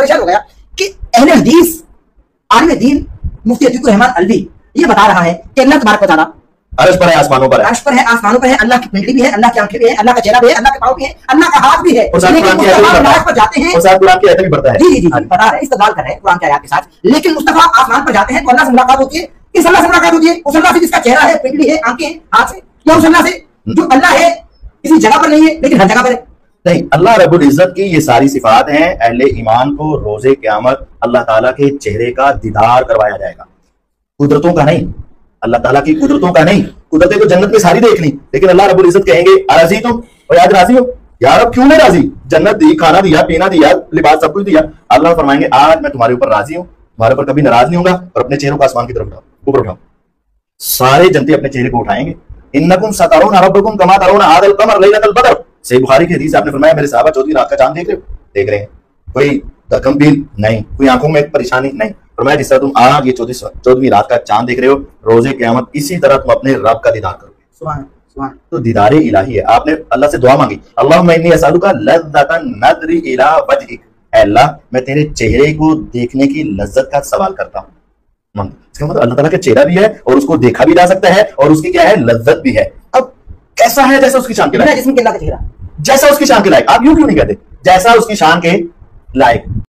परेशान हो गया कि अहले हदीस आलिम दीन मुफ्ती अतीकुर रहमान अलवी ये बता रहा है कि अल्लाह तबारक व तआला अर्श पर है, आसमानों पर है, अर्श पर है, आसमानों पर है, अल्लाह की पिंडली भी है, अल्लाह की आंखें भी है, अल्लाह का चेहरा भी है, अल्लाह के पाँव भी है, अल्लाह का हाथ भी है। लेकिन मुस्तफा आसमान पर जाते हैं, कुरान की आयतें भी पढ़ता है। जी बता रहे हैं, इस्तेमाल कर रहे हैं कुरान की आयत के साथ। लेकिन मुस्तफा आसमान पर जाते हैं तो अल्लाह से मुलाकात होती है। किस अल्लाह से मुलाकात होती है? उस अल्लाह से जिसका चेहरा है, पिंडली है, आंखें हैं, हाथ से, या उस अल्लाह से जो अल्लाह है किसी जगह पर नहीं है लेकिन हर जगह पर है? नहीं, अल्लाह रब्बुल इज्जत की ये सारी सिफात हैं। अहले ईमान को रोजे क़यामत अल्लाह ताला के चेहरे का दीदार करवाया जाएगा, कुदरतों का नहीं, अल्लाह ताला की कुदरतों का नहीं। कुदरतें तो जन्नत में सारी देख ली, लेकिन अल्लाह रब्बुल इज्जत कहेंगे अराजी तुम, और आज राजी हो यार? अब क्यों नहीं राजी? जन्नत दी, खाना दिया, पीना दिया, लिबास सब कुछ दिया। अल्लाह फरमाएंगे आज मैं तुम्हारे ऊपर राजी हूँ, तुम्हारे ऊपर कभी नाराज नहीं होगा, और अपने चेहरों को आसमान की तरफ उठाओ, ऊपर उठाओ। सारे जनते अपने चेहरे को उठाएंगे। इन्नकुम सतरौना रब्बकुम कमा तरौना हादल कमर लैलतल बदर, सही बुखारी की हदीस। आपने फरमाया मेरे सहाबा चौथी रात का चांद देख रहे हो? देख रहे हैं। कोई गमगीन नहीं, कोई आंखों में परेशानी नहीं। फरमाया जिस तरह तुम आज ये 14वीं रात का चांद देख रहे हो, रोजे क़यामत इसी तरह तुम अपने रब का दीदार करोगे। सुभान सुभान। तो दीदारे इलाही है। आपने अल्लाह से दुआ मांगी, अल्लाहुम्मा इन्नी असअलुका लज़्ज़तन नज़री इला वजहिक, ऐ अल्लाह मैं तेरे चेहरे को देखने की लज्जत का सवाल करता हूँ। इसका मतलब अल्लाह ताला का चेहरा भी है और उसको देखा भी जा सकता है और उसकी क्या है, लज्जत भी है। अब कैसा है? जैसा उसकी शान के लायक, जिसमें अल्लाह का चेहरा, जैसा उसकी शान के लायक। आप यूं क्यों नहीं कहते जैसा उसकी शान के लायक?